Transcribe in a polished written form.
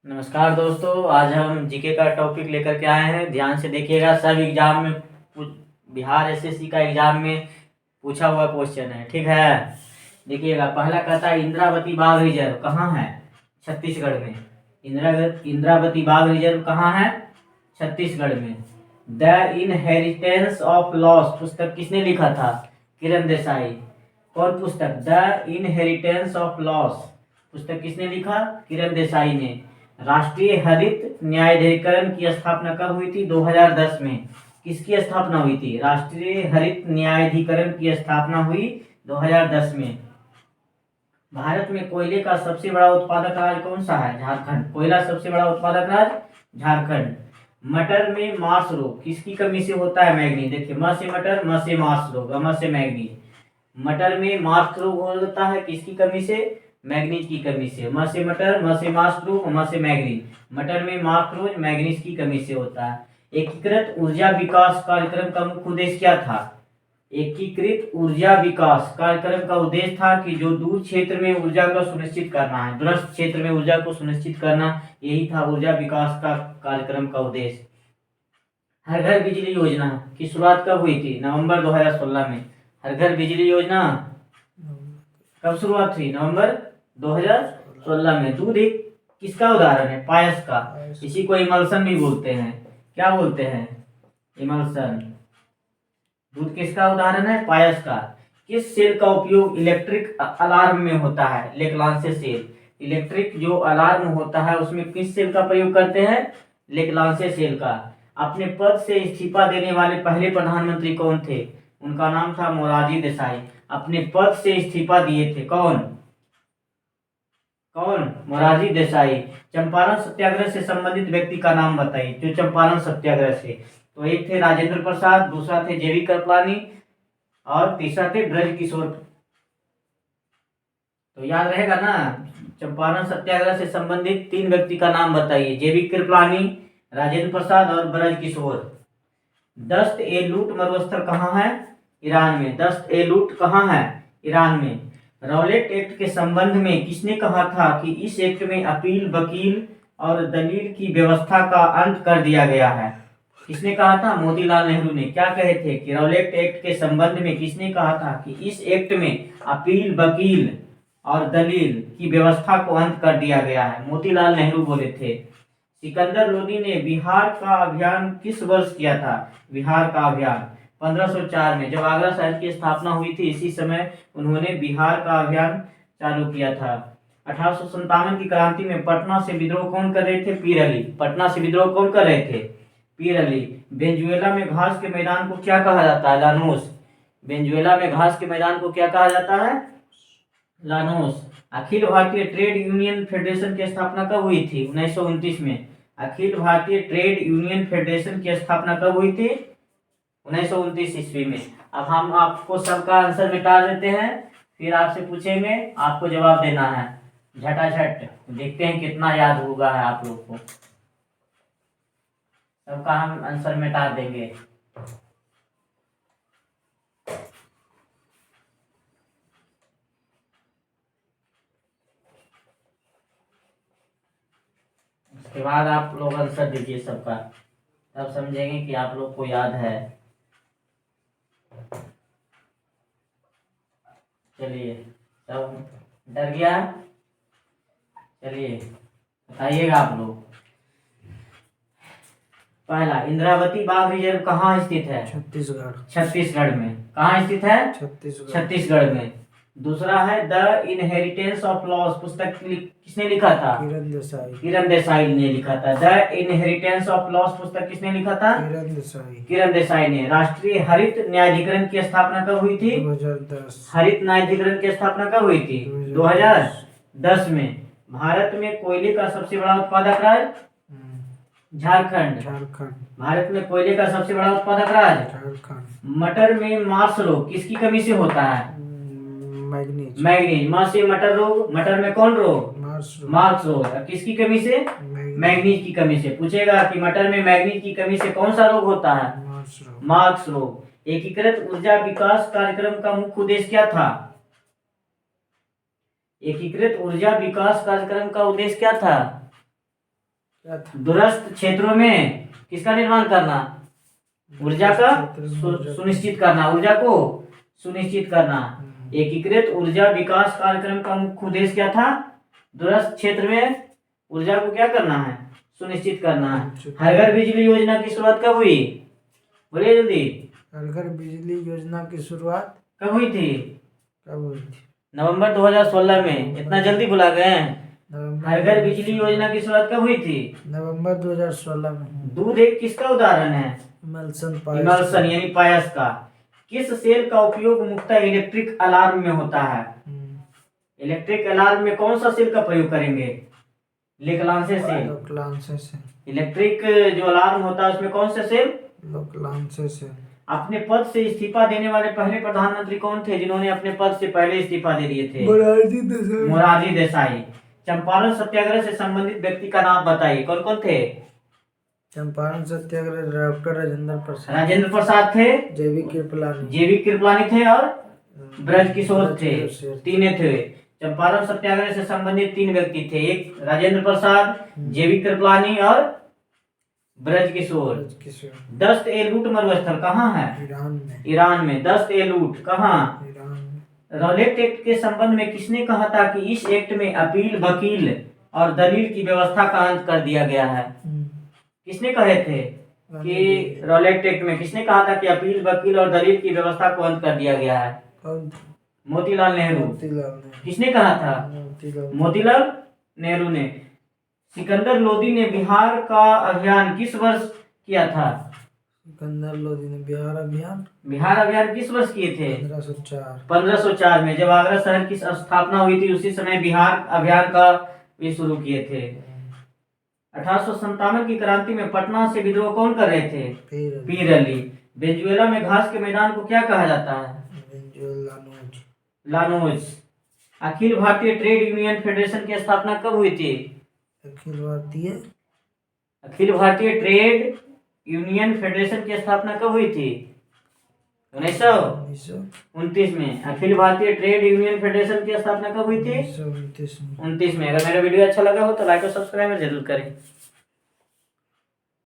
नमस्कार दोस्तों, आज हम जीके का टॉपिक लेकर के आए हैं। ध्यान से देखिएगा। सब एग्जाम में बिहार एसएससी का एग्जाम में पूछा हुआ क्वेश्चन है, ठीक है। देखिएगा, पहला कहता है इंद्रावती बाघ रिजर्व कहाँ है? छत्तीसगढ़ में। इंद्रावती बाघ रिजर्व कहाँ है? छत्तीसगढ़ में। द इनहेरिटेंस ऑफ लॉस पुस्तक किसने लिखा था? किरण देसाई। कौन पुस्तक? द इनहेरिटेंस ऑफ लॉस पुस्तक किसने लिखा? किरण देसाई ने। राष्ट्रीय हरित न्यायाधिकरण की स्थापना कब हुई थी? 2010 में। किसकी स्थापना हुई थी? राष्ट्रीय हरित न्यायाधिकरण की स्थापना हुई 2010 में। भारत में कोयले का सबसे बड़ा उत्पादक राज्य कौन सा है? झारखंड। कोयला सबसे बड़ा उत्पादक राज्य झारखंड। मटर में मार्स रोग किसकी कमी से होता है? मैग्नीज। देखिए, म से मटर, म से मार्स रोग, म से मैग्नीज। मटर में मार्स रोग होता है किसकी कमी से? मैग्नीज की कमी से। म से मटर, म से मार्स रोग, म से मैग्नीज। मटर में मार्स रोग मैग्नीज की कमी से होता है। एकीकृत ऊर्जा विकास कार्यक्रम का मुख्य उद्देश्य क्या था? एकीकृत ऊर्जा विकास कार्यक्रम का उद्देश्य था कि जो दूर क्षेत्र में ऊर्जा को सुनिश्चित करना है, दूरस्थ क्षेत्र में ऊर्जा को सुनिश्चित करना, यही था ऊर्जा विकास का कार्यक्रम का उद्देश्य। हर घर बिजली योजना की शुरुआत कब हुई थी? नवंबर 2016 में। हर घर बिजली योजना कब शुरुआत हुई? नवंबर 2016 में। दूध एक किसका उदाहरण है? पायस का। इसी को इमल्सन भी बोलते हैं। क्या बोलते हैं? इमल्सन। दूध किसका उदाहरण है? पायस का। किस सेल का उपयोग इलेक्ट्रिक अलार्म में होता है? लेक्लांसे सेल। इलेक्ट्रिक जो अलार्म होता है उसमें किस सेल का प्रयोग करते हैं? लेक्लांसे सेल का। अपने पद से इस्तीफा देने वाले पहले प्रधानमंत्री कौन थे? उनका नाम था मोरारजी देसाई। अपने पद से इस्तीफा दिए थे। कौन? मोरारजी देसाई। चंपारण सत्याग्रह से संबंधित व्यक्ति का नाम बताइए जो चंपारण सत्याग्रह से। तो एक थे राजेंद्र प्रसाद, दूसरा थे जेवी कृपलानी और तीसरा थे ब्रज किशोर। तो याद रहेगा ना? चंपारण सत्याग्रह से संबंधित 3 व्यक्ति का नाम बताइए। जेवी कृपलानी, राजेंद्र प्रसाद और ब्रज किशोर। दस्त ए लूट मरुस्थल कहाँ है? ईरान में। दस्त ए लूट कहाँ है? ईरान में। रॉलेट एक्ट के संबंध में किसने कहा था कि इस एक्ट में अपील, वकील और दलील की व्यवस्था का अंत कर दिया गया है? किसने कहा था? मोतीलाल नेहरू ने। क्या कहे थे कि रॉलेट एक्ट के संबंध में किसने कहा था कि इस एक्ट में अपील, वकील और दलील की व्यवस्था को अंत कर दिया गया है? मोतीलाल नेहरू बोले थे। सिकंदर लोदी ने बिहार का अभियान किस वर्ष किया था? बिहार का अभियान 1504 में। जब आगरा शहर की स्थापना हुई थी इसी समय उन्होंने बिहार का अभियान चालू किया था। 1857 की क्रांति में पटना से विद्रोह कौन कर रहे थे? पीर अली। पटना से विद्रोह कौन कर रहे थे? पीर अली। वेनेजुएला में घास के मैदान को क्या कहा जाता है? लानोस। वेनेजुएला में घास के मैदान को क्या कहा जाता है? Llanos. Akhil Bharatiya trade union federation की स्थापना कब हुई थी? 1929 में। Akhil Bharatiya trade union federation की स्थापना कब हुई थी? 1929 ईस्वी में। अब हम आपको सबका आंसर मिटा देते हैं, फिर आपसे पूछेंगे, आपको जवाब देना है झटाझट। देखते हैं कितना याद होगा है आप लोग को। सबका हम आंसर मिटा देंगे। उसके बाद आप लोग आंसर दीजिए सबका, तब समझेंगे कि आप लोग को याद है। चलिए, सब डर गया? चलिए बताइएगा आप लोग। पहला, इंद्रावती बाघ रिजर्व कहाँ स्थित है? छत्तीसगढ़। छत्तीसगढ़ में। कहाँ स्थित है? छत्तीसगढ़। छत्तीसगढ़ में। दूसरा है द इनहेरिटेंस ऑफ लॉस पुस्तक किसने लिखा था? किरण देसाई। किरण देसाई ने लिखा था। द इनहेरिटेंस ऑफ लॉस पुस्तक किसने लिखा था? किरण देसाई। किरण देसाई ने। राष्ट्रीय हरित न्यायाधिकरण की स्थापना कब हुई थी? 2010। हरित न्यायाधिकरण की स्थापना कब हुई थी? 2010 में। भारत में कोयले का सबसे बड़ा उत्पादक राज्य? झारखंड। भारत में कोयले का सबसे बड़ा उत्पादक राज्य? झारखंड। मटर में मार्स रोग किसकी कमी से होता है? मैग्नीज। मैग्नीज। मां से मटर रोग। मटर में कौन रोग? मार्स रोग। किसकी कमी से? मैग्नीज की कमी से। पूछेगा कि मटर में मैग्नीज की कमी से कौन सा रोग होता है? मार्स रोग। एकीकृत ऊर्जा विकास कार्यक्रम का मुख्य उद्देश्य क्या था? एकीकृत ऊर्जा विकास कार्यक्रम का उद्देश्य क्या था? क्या था? दूरस्थ क्षेत्रों में किसका निर्माण करना? ऊर्जा का सुनिश्चित करना, ऊर्जा को सुनिश्चित करना। एकीकृत ऊर्जा विकास कार्यक्रम का मुख्य उद्देश्य क्या था? दूरस्थ क्षेत्र में ऊर्जा को क्या करना है? सुनिश्चित करना है। हर घर बिजली योजना की शुरुआत कब हुई? बोलिए जल्दी। हर घर बिजली योजना की शुरुआत कब हुई थी? कब हुई थी? नवंबर 2016 में। इतना जल्दी भुला गए हैं? हर घर बिजली योजना की शुरुआत कब हुई थी? नवंबर 2016 में। दूध एक किसका उदाहरण है? इमल्सन यानी पायस का। किस सेल का उपयोग मुख्यतः इलेक्ट्रिक अलार्म में होता है? इलेक्ट्रिक अलार्म में कौन सा सेल का प्रयोग करेंगे? लेक्लांसे सेल। लोकलांसे से। इलेक्ट्रिक जो अलार्म होता है उसमें कौन सा सेल? लोकलांसे से। अपने पद से इस्तीफा देने वाले पहले प्रधानमंत्री कौन थे जिन्होंने अपने पद से पहले इस्तीफा दे दिए थे? मोरारजी देसाई। चंपारण सत्याग्रह से संबंधित व्यक्ति का नाम बताइए, कौन कौन थे? चंपारण सत्याग्रह डॉक्टर राजेंद्र प्रसाद। राजेंद्र प्रसाद थे, जेवी कृपलानी। जेवी कृपलानी थे और ब्रज किशोर थे। तीन थे। चंपारण सत्याग्रह से संबंधित तीन व्यक्ति थे, एक राजेंद्र प्रसाद, जेवी कृपलानी और ब्रज किशोर। दस्त ए लूट मरुस्थल कहाँ है? ईरान में। ईरान में। दस्त ए लूट कहाँ? ईरान में। रॉलेट एक्ट के संबंध में किसने कहा था कि इस एक्ट में अपील, वकील और दलील की व्यवस्था का अंत कर दिया गया है? किसने कहे थे कि रॉलेट एक्ट में किसने कहा था कि अपील, वकील और दलील की व्यवस्था को अंत कर दिया गया है? मोतीलाल नेहरू। किसने कहा था? मोतीलाल नेहरू ने। सिकंदर लोदी ने बिहार का अभियान किस वर्ष किया था? सिकंदर लोदी ने बिहार अभियान किस वर्ष किए थे? 1504। 1504 में, जब आगरा शहर की स्थापना हुई थी उसी समय बिहार अभियान का भी शुरू किए थे। 1857 की क्रांति में पटना से विद्रोह कौन कर रहे थे? पीर अली। वेनेजुएला में घास के मैदान को क्या कहा जाता है? Llanos. Akhil Bharatiya trade union federation की स्थापना कब हुई थी? Akhil Bharatiya trade union federation की स्थापना कब हुई थी? 1929 में। Akhil Bharatiya trade union federation की स्थापना कब हुई थी? 1929 में। अगर मेरा वीडियो अच्छा लगा हो तो लाइक और सब्सक्राइब जरूर करें।